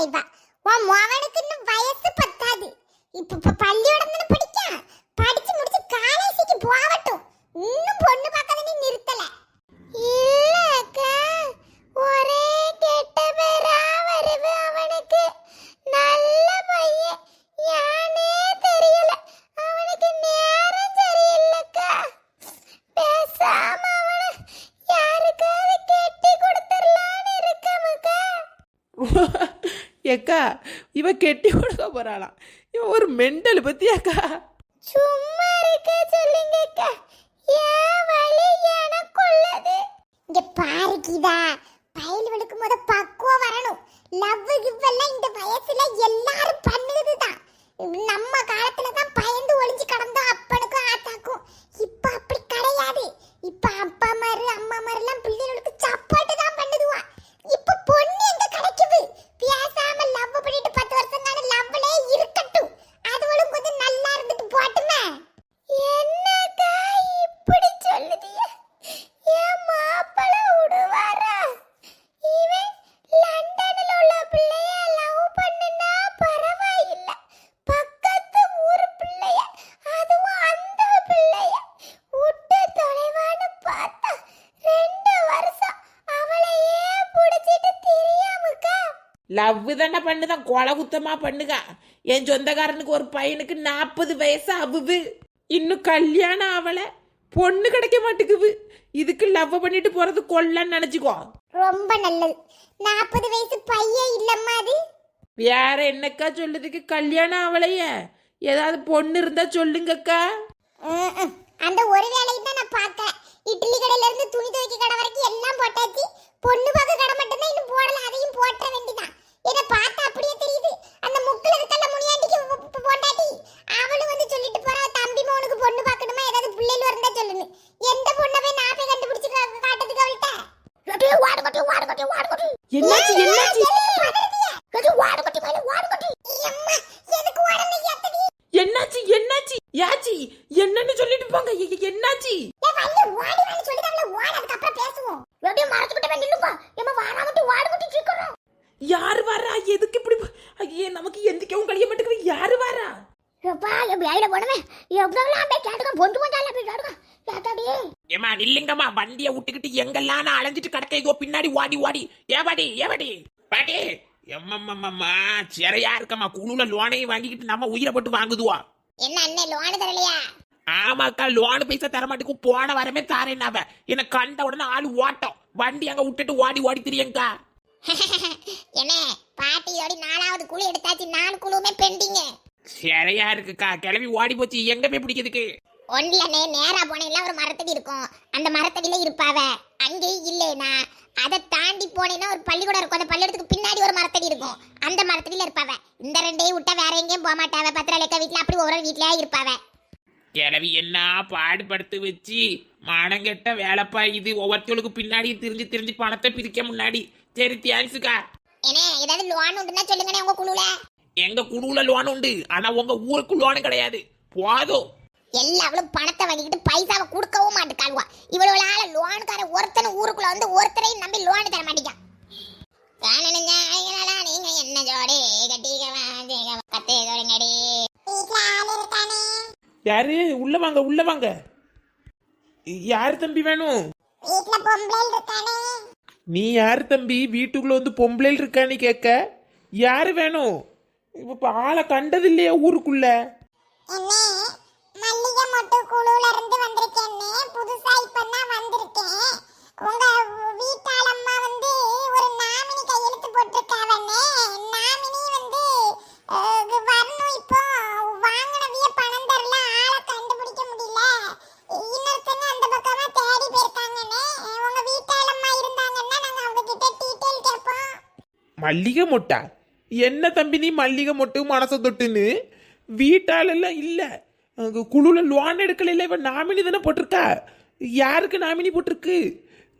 இவ. உன் மவனுக்கு இன்னும் வயசு பத்தாது. இப்ப பள்ளியோட தான படிக்கான். படிச்சு முடிச்சு காலேஜுக்கு போகட்டும். இன்னும் பொண்ணு பார்க்கறது நீ நிறுத்தல. இல்ல அக்கா, ஒரே கெட்ட பேரா வருது அவனுக்கு. நல்ல பையன், யானே தெரியல. அவனுக்கு நேரம் சரியில்லக்கா. பேசாம அவனை யாருக்காவது கெட்டி கொடுத்துடலான்னு இருக்கமுக்கா. ஏக்கா இவ கெட்டி கொடுக்க போறாளாம். இவ ஒரு மெண்டல் பத்தியாக்கா. சும்மா இருக்க சொல்லுங்கக்கா. ஏன் வலி எனக்குள்ளது. இங்க பாரு கீதா, பயலுவளுக்கு முத பக்குவம் வரணும். லவ் கிவ்வெல்லாம் இந்த வயசுல எல்லாரும் பண்ணுதுதான். நம்ம காலத்துல தான் பயந்து ஒளிஞ்சு கிடந்தோம் அப்பனுக்கும் ஆத்தாக்கும். இப்ப அப்படி கிடையாது. இப்ப அப்பா மாரு அம்மா மாரெல்லாம் பிள்ளைகளுக்கு சப்போர்ட் தான் பண்ணுதுவா. இப்ப பொண்ணு எங்க கிடைக்குது. பேசாம லவ் பண்ணிட்டு 10 வருஷம் தானே லவ்லே இருக்கட்டும். அதுவளும் கொஞ்சம் நல்லா இருந்துட்டு போட்டுமே. என்னக்கா இப்படி சொல்லுதிய? ஏன் மாப்பிள்ளை விடுவாரா? இவன் லண்டன்ல உள்ள பிள்ளைய லவ் பண்ணுனா பரவாயில்ல. பக்கத்து ஊர் பிள்ளைய, அதுவும் அந்த பிள்ளைய விட்டு தொலைவான்னு பார்த்தா 2 வருஷம் அவளையே பிடிச்சிட்டு தெரியாமக்கா. லவ் தானே பண்ணுதான், கொலை குத்தமா பண்ணுக. என் சொந்தக்காரனுக்கு ஒரு பையனுக்கு 40 வயசு அவுவு. இன்னும் கல்யாணம் ஆவலை, பொண்ணு கிடைக்க மாட்டேங்குது. இதுக்கு லவ் பண்ணிட்டு போறது கொல்லன்னு நினைச்சுக்கோ. ரொம்ப நல்லது. 40 வயசு பையன் இல்லம்மா அது. வேற என்னக்கா சொல்லுதுக்கு? கல்யாணம் ஆவலையே, ஏதாவது பொண்ணு இருந்தா சொல்லுங்கக்கா. அந்த ஒரு வேலையும் தான் நான் பார்த்தேன். இட்லி கடையில இருந்து துணி துவைக்க கடை வரைக்கும் எல்லாம் போட்டாச்சு. பொண்ணு பார்க்க கடை மட்டும்தான் இன்னும் போடல. அதையும் போட்ட வேண்டிதான். என்ன பார்த்தா அப்படியே தெரியுது. அந்த முக்குல இருக்கல முனியாண்டிக்கு போட்டாட்டி அவளும் வந்து சொல்லிட்டு போறா, தம்பி மோனுக்கு பொண்ணு பார்க்கணுமா, ஏதாவது பிள்ளைகள் இருந்தா சொல்லுன்னு. எந்த பொண்ணை போய் நான் போய் கண்டுபிடிச்சு காட்டுறதுக்கு அவள்கிட்ட? என்னாச்சு என்னாச்சு என்னாச்சு என்னாச்சு யாச்சி என்னன்னு சொல்லிட்டு போங்க. என்னாச்சு? யாரு வாரா? எதுக்கு இப்படி? ஐயே, நமக்கு எந்திக்கவும் கழிய மாட்டேங்குது. யாரு வாரா? ஏமா நில்லுங்கம்மா, வண்டியை விட்டுக்கிட்டு எங்கெல்லாம் அலைஞ்சிட்டு கிடக்க. இதோ பின்னாடி வாடி வாடி. ஏவாடி ஏவாடி பாட்டி. எம்மம்மா சிறையா இருக்கம்மா. குழுல லோனையும் வாங்கிக்கிட்டு நம்ம உயிரை போட்டு வாங்குதுவா. என்ன அண்ணே லோன் தரலையா? ஆமாக்கா, லோனு பைசா தரமாட்டுக்கு போன வரமே தாரேன்னாவ. என்ன கண்ட உடனே ஆளு ஓட்டம். வண்டி அங்க விட்டுட்டு ஓடி ஓடி திரியங்கா. என்ன பாட்டியோட 4வது குழு எடுத்தாச்சு. 4 குழுவுமே பெண்டிங். சிறையா இருக்குக்கா. கிளம்பி ஓடி போச்சு. எங்க போய் பிடிக்கிறதுக்கு? ஒன்லனே நேரா போனேன்னா ஒரு மரத்தடி இருக்கும். அந்த மரத்தடியில இருப்பாவ. அங்கே இல்லைனா அதை தாண்டி போனேன்னா ஒரு பள்ளிக்கூடம் இருக்கும். அந்த பள்ளிக்கூடத்துக்கு பின்னாடி ஒரு மரத்தடி இருக்கும். அந்த மரத்தடியில இருப்பாவ. இந்த 2ஐயும் விட்டா வேற எங்கேயும் போக மாட்டாவ. பத்திரலேக்கா வீட்டுல அப்படி ஒவ்வொரு வீட்லயா இருப்பாவ. கிளவி என்ன பாடுபடுத்து வச்சு மானங்கெட்ட வேலைப்பா இது. ஒவ்வொருத்தவளுக்கு பின்னாடி திரிஞ்சு திரிஞ்சு பணத்தை பிரிக்க முன்னாடி. சரி தேங்க்ஸுக்கா. ஏன்னா ஏதாவது லோன் உண்டுன்னா சொல்லுங்கண்ணே உங்க குழுல. எங்க குழுவுல லோன் உண்டு, ஆனா உங்க ஊருக்கு லோன் கிடையாது. போதும். எல்லாவளும் பணத்தை வாங்கிக்கிட்டு பைசாவை கொடுக்கவும் மாட்டுக்காளுவா. இவளால லோனுக்கார ஒருத்தனை ஊருக்குள்ள வந்து ஒருத்தரையும் நம்பி லோன் தர மாட்டேங்க. நீங்க என்ன ஜோடி கட்டே ஜோடிங்கடி. யாரு? உள்ள வாங்க உள்ள வாங்க. யாரு தம்பி வேணும்? வீட்ல பொம்பளை இருக்கானே. நீ யாரு தம்பி? வீட்டுக்குள்ள வந்து பொம்பளை இருக்கான்னு கேட்க. யாரு வேணும்? இப்ப ஆளை கண்டது இல்லையா ஊருக்குள்ள? என்ன மல்லிகை மொட்டு குழுல இருந்து வந்திருக்கேன்னு. புதுசா இப்பதான் வந்திருக்கேன். உங்க வீட்டாளம்மா வந்து ஒரு நாமினி கையெழுத்து போட்டிருக்காவன்னு. நாமினி வந்து வரணும். இப்போ வாங்கினவிய பணம் தரல. ஆளை கண்டுபிடிக்க முடியல. இன்னொருத்தங்க அந்த பக்கமா தேடி போயிருக்காங்கன்னு. உங்க வீட்டாளம்மா இருந்தாங்கன்னா நாங்க அவங்க கிட்ட டீடைல் கேட்போம். மல்லிகை மொட்டா? என்ன தம்பி நீ மல்லிகை மொட்டு மனசை தொட்டுன்னு? வீட்டாலெல்லாம் இல்ல. குழுல லோன் எடுக்கல. இவ நாமினி தானே போட்டிருக்கா. யாருக்கு நாமினி போட்டிருக்கு?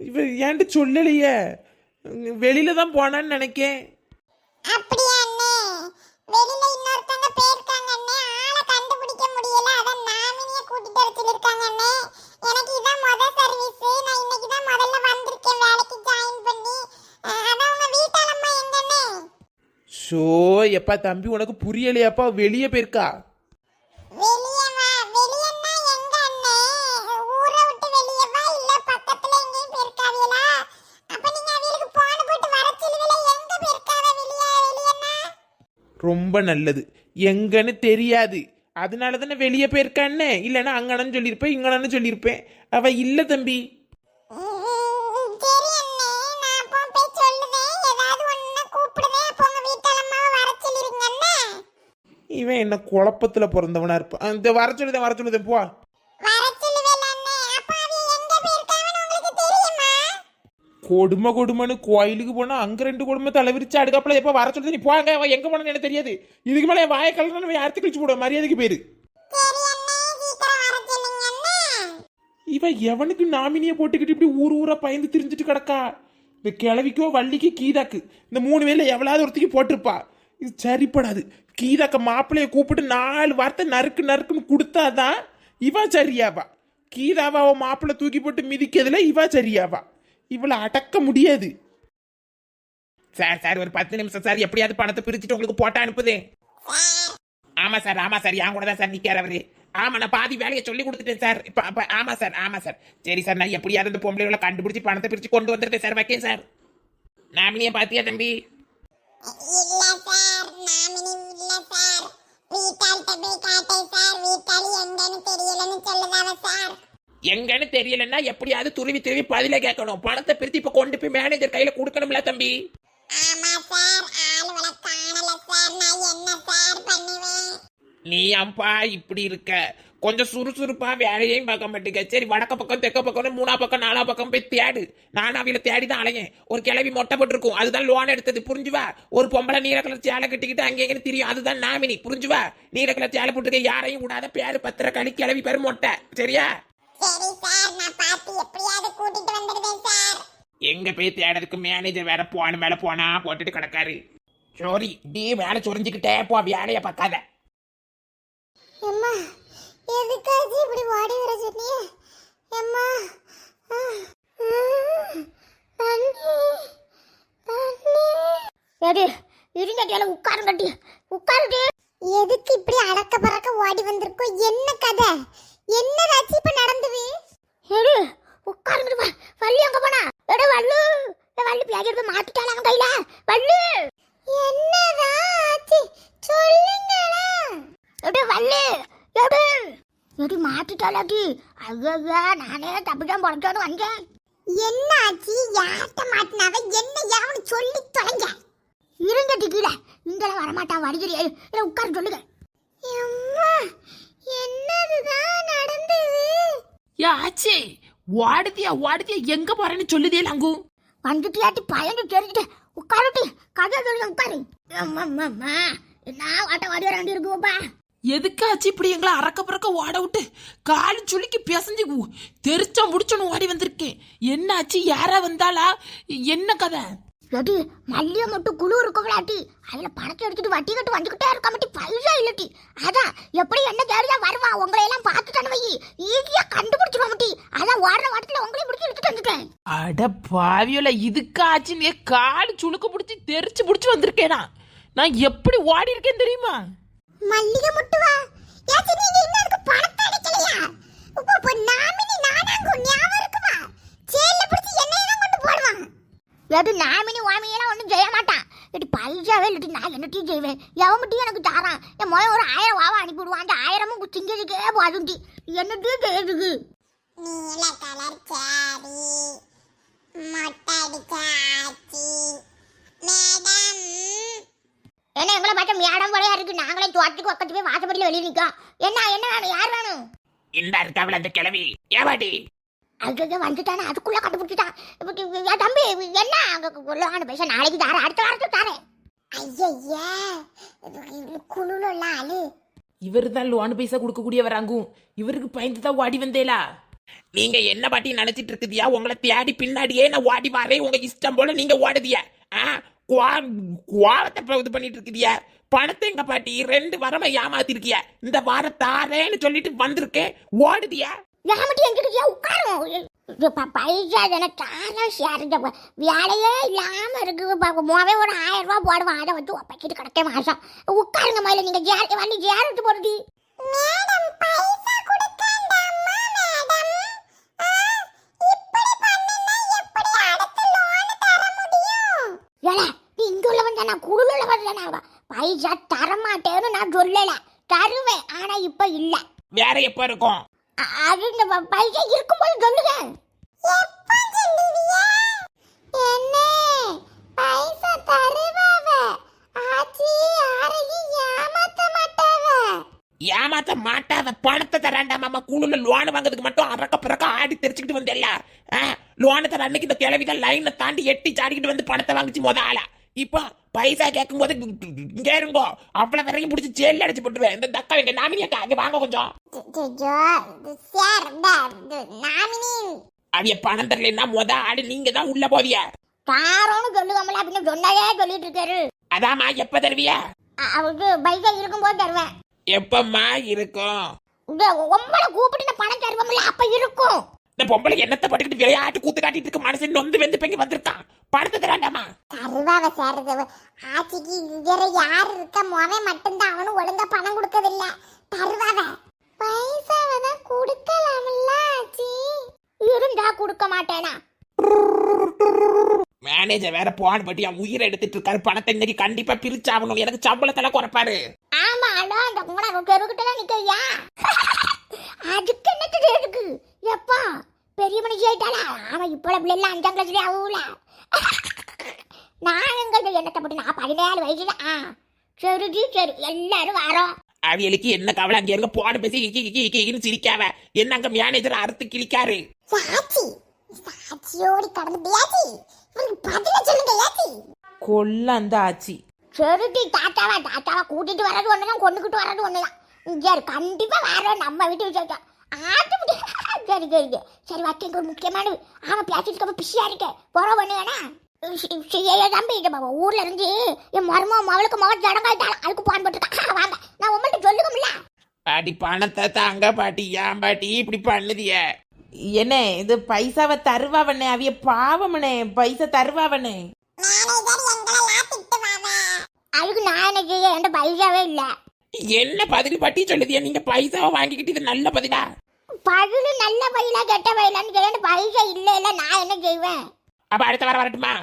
இவ ஏன்ட்டு சொல்லலையே. வெளியில தான் போனான்னு நினைக்கேன். அப்படியே அண்ணே, வெளியில இன்னொருத்தங்க போயிருக்காங்க அண்ணே. ஆளை கண்டுபிடிக்க முடியல. அத நாமினியை கூட்டிட்டு வர சொல்லிருக்காங்க அண்ணே. எனக்கு இதான் முத சர்வீஸ். நான் இன்னைக்கு தான் முதல்ல வந்திருக்கேன் வேலைக்கு ஜாயின் பண்ணி. அதான் உங்க வீட்டாளம்மா எங்கண்ணே? ஷோ எப்பா தம்பி உனக்கு புரியலையாப்பா வெளியே போயிருக்கா வெளியே வா. வெளியன்னா எங்க அண்ணே? ஊரை விட்டு வெளியே வா, இல்ல பக்கத்துல எங்கேயும் போயிருக்காவீங்களா? அப்ப நீங்க அவங்களுக்கு போன் போட்டு வர சொல்லுவீல, எங்க போயிருக்காவ வெளியன்னா? ரொம்ப நல்லது. எங்கன்னு தெரியாது, அதனால தானே வெளியே போயிருக்கான்னு. இல்லைன்னா அங்கன்னு சொல்லியிருப்பேன், இங்கன்னு சொல்லியிருப்பேன். அவ இல்ல தம்பி. சரி அண்ணே, நான் அப்போ போய் சொல்லுவேன். ஏதாவது ஒண்ணு கூப்பிடுவேன். அப்போ உங்க வீட்டால அம்மாவை வர சொல்லிருங்க அண்ணே. இவன் என்ன குழப்பத்துல பிறந்தவனா இருப்பான். இந்த வர சொல்லுதேன் போ. வர சொல்லுவேல அண்ணே. அப்ப அவ எங்க போயிருக்காவன்னு உங்களுக்கு தெரியுமா? கொடுமைன்னு கோயிலுக்கு போனா அங்க 2 கொடுமை தலைவிரிச்சு அடுக்காப்புல எப்ப வர சொல்லுது. நீ போங்க, அவன் எங்க போனன்னு எனக்கு தெரியாது. இதுக்கு மேல என் வாயை கலந்து யார்த்து கழிச்சு போடுவோம், மரியாதைக்கு போயிரு. சரி அண்ணே, சீக்கிரம் வர சொல்லுங்க அண்ணே. இவன் எவனுக்கு நாமினியை போட்டுக்கிட்டு இப்படி ஊரா பயந்து திரிஞ்சிட்டு கிடக்கா? இந்த கிழவிக்கோ வள்ளிக்கு கீதாக்கு, இந்த 3 பேர்ல எவ்வளவு ஒருத்திக்கு போட்டிருப்பா. இது சரிப்படாது. கீதாக்க மாப்பிள்ளைய கூப்பிட்டு 4 வார்த்தை நறுக்குன்னு கொடுத்தாதான் இவ சரியாவா. கீதாவா அவன் மாப்பிள்ளை தூக்கி போட்டு மிதிக்கிறதுல இவ சரியாவா. இவளை அடக்க முடியாது. சார் ஒரு 10 நிமிஷம் சார், எப்படியாவது பணத்தை பிரிச்சுட்டு உங்களுக்கு போட்டா அனுப்புதே. ஆமா சார் என் கூட தான் சார் நிக்கார் அவரு. ஆமா, நான் பாதி வேலையை சொல்லி கொடுத்துட்டேன் சார். ஆமா சார் சரி சார், நான் எப்படியாவது இந்த பொம்பளைகளை கண்டுபிடிச்சி பணத்தை பிரிச்சு கொண்டு வந்துருக்கேன் சார். வைக்கேன் சார். நாமினியை பாத்தியா தம்பி? இல்ல சார், நாமினி இல்ல சார். வீட்டாள்கிட்ட போய் காட்டேன் சார். வீட்டாளி எங்கன்னு தெரியலன்னு சொல்லுதாவ சார். எங்கன்னு தெரியலன்னா எப்படியாவது துருவி பதில கேட்கணும். பணத்தை பிரித்து இப்ப கொண்டு போய் மேனேஜர் கையில கொடுக்கணும்ல தம்பி. ஆமா சார், ஆளுவளை காணல சார். நான் என்ன சார் பண்ணுவேன்? நீ அம்பா இப்படி இருக்க, கொஞ்சம் சுறுசுறுப்பா வேலையையும் பார்க்க மாட்டேங்க. சரி, வடக்க பக்கம் தெக்க பக்கம் 3 பக்கம் 4 பக்கம் போய் தேடு. நான் அவையில தேடி தான் அலையேன். ஒரு கிளவி மொட்டை போட்டிருக்கும், அதுதான் லோன் எடுத்தது, புரிஞ்சுவா? ஒரு பொம்பளை நீல கலர் சேலை கட்டிக்கிட்டு அங்கே தெரியும், அதுதான் நாமினி, புரிஞ்சுவா? நீல கலர் சேலை போட்டுருக்க, யாரையும் விடாத. பேரு பத்திரக்காளி, கிளவி பேரு மொட்டை, சரியா? சரி சார், நான் பார்த்து எப்படியாவது கூட்டிட்டு வந்துடுவேன் சார். எங்க போய் தேடுறதுக்கு மேனேஜர் வேற போன மேல போனா போட்டுட்டு கிடக்காரு. சோரி, நீ வேலை சொரிஞ்சுக்கிட்டே போ, வேலைய பார்க்காத. அம்மா, எதுக்காச்சு இப்படி ஓடி வர சொன்னியே? அம்மா, எதுக்கு இப்படி அடக்க பறக்க ஓடி வந்திருக்கோம்? என்ன கதை? என்னதாச்சு இப்ப நடந்தது? உட்காருங்க. வள்ளி அங்க போனா? வள்ளு பேக் எடுத்து மாட்டிட்டால அவன் கையில. வள்ளு, என்னதான் ஆச்சு சொல்லுங்களா? வள்ளு மாட்டிட்டாலாட்டி? ஐயா, நானே தப்பிதான் பொழைச்சான்னு வந்தேன். என்ன ஆச்சு? யார்கிட்ட மாட்டினாவ? என்ன யாவனு சொல்லி தொலைங்க. இருங்கட்டி கீழே, இங்கெல்லாம் வரமாட்டான். வடிகிறே உட்காரு, சொல்லுங்க. என்னதுதான் நடந்தது? ஆச்சே, ஓடுதியா எங்க போறேன்னு சொல்லுதே லங்கு. வந்துட்டியாட்டி பயந்து தெரிஞ்சுட்டு உட்காருட்டி, கதை சொல்லுங்க, உட்காரு. என்ன வாட்ட வாடி வர வேண்டி இருக்குப்பா? எதுக்காச்சு இப்படி எங்களை அறக்க பறக்க ஓட விட்டு காலு சுளுக்கி பிசைஞ்சு தெரிச்சா முடிச்சோன்னு ஓடி வந்திருக்கேன். என்னாச்சு? யாரா வந்தாளா? என்ன கதை? ஏடி, மல்லிய மட்டும் குழு இருக்கவளாட்டி, அதுல பணத்தை எடுத்துட்டு வட்டி கட்டு வந்துகிட்டே இருக்க மாட்டி, பைசா இல்லட்டி. அதான் எப்படி என்ன தேடிதான் வருவான். உங்களை எல்லாம் பார்த்துட்டானு வை, ஈஸியா கண்டுபிடிச்சிருவா மாட்டி. அதான் ஓடுற வாட்டத்துல உங்களையும் பிடிச்சி எடுத்துட்டு வந்துட்டேன். அட பாவியோல, இதுக்காச்சு நீ காலு சுளுக்க பிடிச்சி தெரிச்சு பிடிச்சி வந்திருக்கேனா? நான் எப்படி ஓடி இருக்கேன் தெரியுமா? மல்லிகை முட்டுவா? ஏச்சி, நீங்க இன்னும் அதுக்கு பணத்தை அடைக்கலையா? இப்போ நாமினி நானாங்க ஞாபகம் இருக்குமா? ஜெயில பிடிச்சி என்னையெல்லாம் கொண்டு போடுவான். ஏடி, நாமினி வாமியெல்லாம் ஒன்றும் செய்ய மாட்டான். ஏடி, பைசாவே இல்லட்டி நான் என்னட்டையும் செய்வேன். எவன்கிட்டையும் எனக்கு தாரான். என் முதல் ஒரு 1000 வாவா அனுப்பிவிடுவான். அந்த 1000மும் திங்கிறதுக்கே போதுண்டி. என்னட்டையும் செய்யறதுக்கு. நீல கலர் சாரி, மொட்டை அடிச்ச ஆச்சி, மேடம். என்ன எங்களை பார்த்தா மேடம் போலயா இருக்கு? நாங்களே தோட்டத்துக்கு பக்கத்து போய் வாசப்படியில் வெளியே நிற்கோம். என்ன வேணும்? யார் வேணும்? இந்த இருக்காவில அந்த கிளவி ஏவாடி? அதுக்கு வந்துட்டானே, அதுக்குள்ள கண்டுபிடிச்சிட்டான். தம்பி, என்ன அங்கே பைசா நாளைக்கு தார, அடுத்த வாரத்துக்கு தாரேன். ஐயா, குழுல ஆளு இவரு தான் லோன் பைசா கொடுக்கக்கூடியவர் அங்கும். இவருக்கு பயந்து தான் ஓடி வந்தேலா? நீங்க என்ன பாட்டி நினைச்சிட்டு இருக்குதியா? உங்களை தேடி பின்னாடியே நான் ஓடி வரேன். உங்க இஷ்டம் போல நீங்க ஓடுதியா? கோவத்தை இது பண்ணிட்டு இருக்குதியா? பணத்தை எங்க பாட்டி 2 வாரமா ஏமாத்திருக்கியா? இந்த வாரம் தாரேன்னு சொல்லிட்டு வந்திருக்கேன், ஓடுதியா? யாமட்டி எங்கிட்ட உட்காரும் பைசா எனக்கு சேருங்க வேலையே இல்லாம இருக்கு மோவே ஒரு 1000 ரூபாய் போடுவான் அதை வச்சு ஒப்பைக்கிட்டு கிடக்க மாசம் உட்காருங்க முதல்ல நீங்க வந்து ஜேரட்டு போடுடி மேடம் பைசா கொடுக்கண்டாமா மேடம் இப்படி பண்ணனா எப்படி அடுத்த லோன் தர முடியும் ஏல நீ இங்க உள்ளவன் தான குடுல உள்ளவன் தான பைசா தர மாட்டேன்னு நான் சொல்லல தருவேன் ஆனா இப்ப இல்ல வேற எப்ப இருக்கும் அது இந்த பைசா இருக்கும்போது சொல்லுங்க எப்ப சொல்லுவியா என்ன பைசா தருவாவ ஆச்சி யாரையும் ஏமாத்த மாட்டாவ ஏமாத்த மாட்டாத பணத்தை தராண்டா மாமா குழுல லோன் வாங்குறதுக்கு மட்டும் அரக்க பிறக்க ஆடி தெரிச்சுக்கிட்டு வந்தேல்ல லோனை தர அன்னைக்கு இந்த கிளவிதான் லைனை தாண்டி எட்டி சாடிக்கிட்டு வந்து பணத்தை வாங்கிச்சு முத ஆளா இப்போ பைசா கேட்கும் போது இங்க இருங்கோ அவ்வளவு வரையும் பிடிச்சி ஜெயில அடைச்சு போட்டுருவேன் இந்த தக்கா எங்க நாமினி அக்கா அங்க வாங்க கொஞ்சம் அவிய பணம் தரலன்னா முத ஆடு நீங்க தான் உள்ள போவிய காரோன்னு சொல்லுவாமல அப்படின்னு சொன்னாலே சொல்லிட்டு இருக்காரு அதாம்மா எப்ப தருவியா அவருக்கு பைசா இருக்கும்போது தருவேன் எப்பம்மா இருக்கும் உங்களை கூப்பிட்டு பணம் தருவோம்ல அப்ப இருக்கும் இந்த பொம்பளை என்னத்தை பட்டுக்கிட்டு விளையாட்டு கூத்து காட்டிட்டு இருக்க மனசு நொந்து வெந்து பெங்கி வந்திருக்கான் பணத்தை தராண்டாமா தருவாவ சேருது ஆச்சிக்கு வேற யாரு இருக்க மோவே மட்டும்தான் அவனும் ஒழுங்கா பணம் கொடுக்கவில்லை தருவாவ பைசாவை தான் கொடுக்கலாம்ல ஆச்சி இருந்தா கொடுக்க மாட்டேனா மேனேஜர் வேற போன் பட்டி அவன் உயிரை எடுத்துட்டு இருக்காரு பணத்தை இன்னைக்கு கண்டிப்பா பிரிச்சாகணும் எனக்கு சம்பளத்தெல்லாம் குறைப்பாரு ஆமா அடா அந்த கூட தெருக்கிட்டலாம் நிக்கையா அதுக்கு என்னது இருக்கு எப்பா பெரிய மனுஷி ஆயிட்டாளா அவன் இப்ப பிள்ளை 5ஆம் கிளாஸ்லயே ஆகல நான் எங்க என்னத்தை போட்டு நான் 17 வயசுல சரி சரி எல்லாரும் வரோம் அவியலுக்கு என்ன கவலை அங்க இருக்க போன பேசி சிரிக்காவ என்ன அங்க மேனேஜர் அறுத்து கிழிக்காரு சாச்சி சாச்சியோடி கடந்து பேசி பதில சொல்லுங்க ஏச்சி கொல்ல அந்த ஆச்சி சரிடி தாத்தாவா கூட்டிட்டு வர்றது ஒண்ணுதான் கொண்டுகிட்டு வர்றது ஒண்ணுதான் சரி கண்டிப்பா வரோம் நம்ம வீட்டு விஷயம் ஆட்டு சரி சரி சரி வக்கீங்க ஒரு முக்கியமான அவன் பேசிட்டு பிஸியா இருக்க போற ஒண்ணு வேணா தம்பி ஊர்ல இருந்து என் மருமம் அவளுக்கு முகம் ஜடங்காயிட்டாலும் அதுக்கு போன் போட்டுருக்கா வாங்க நான் உங்கள்கிட்ட சொல்லுவோம்ல பாட்டி பணத்தை தாங்க பாட்டி ஏன் பாட்டி இப்படி பண்ணுதிய என்ன இது பைசாவை தருவாவண்ணே அவிய பாவமனே பைசா தருவாவண்ணே அதுக்கு நான் என்ன செய்ய என்கிட்ட பைசாவே இல்ல என்ன பதில் பாட்டி சொல்லுதியா நீங்க பைசாவை வாங்கிக்கிட்டு இது நல்ல பதிலா பதிலு நல்ல பையலா கெட்ட பையலான்னு கேட்டு பைசா இல்ல நான் என்ன செய்வேன் அப்ப அடுத்த வாரம் வரட்டுமா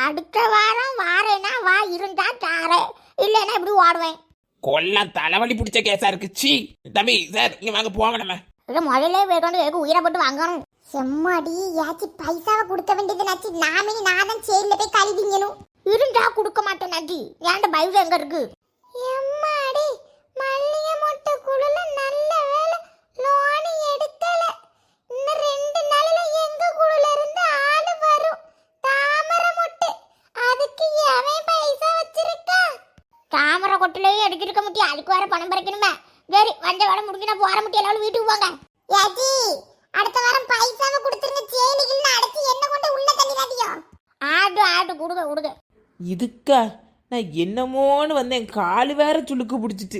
அடுத்த வாரம் வாரேனா வா இருந்தா தாரேன் இல்லைன்னா இப்படி ஓடுவேன் கொல்லம் தலைவலி பிடிச்ச கேஸா இருக்கு சீ தம்பி சார் இங்க வாங்க போவாங்க நம்ம இதை முதல்ல வேணும் உயிரை போட்டு வாங்கணும் செம்மாடி யாச்சி பைசாவை கொடுக்க வேண்டியது நாச்சி நாமினி நான் தான் செயல போய் கழுவிங்கணும் இருந்தா கொடுக்க மாட்டேன் நாச்சி ஏன்ட பைசா எங்க இருக்கு எம்மாடி மல்லிகை மொட்டை குழுல நல்ல வேலை லோன் எடுக்கல இன்னும் 2 நாள்ல எங்க குழுல இருந்து ஆளு வரும் தாமரை மொட்டை அதுக்கு எவன் பைசா வச்சிருக்கா தாமரை கொட்டிலையும் எடுக்கிருக்க முடியும் அதுக்கு வேற பணம் பறிக்கணுமே சரி வந்த வேலை முடிஞ்சா போற முடியும் எல்லாரும் வீட்டுக்கு போங்க யாச்சி அடுத்த வாரம் பைசாவை கொடுத்துருங்க சேலிகள் அடைச்சி என்ன கொண்டு உள்ள தள்ளிடாதியோ ஆடு கொடுங்க இதுக்கா நான் என்னமோன்னு வந்தேன் காலு வேற சுளுக்கு பிடிச்சிட்டு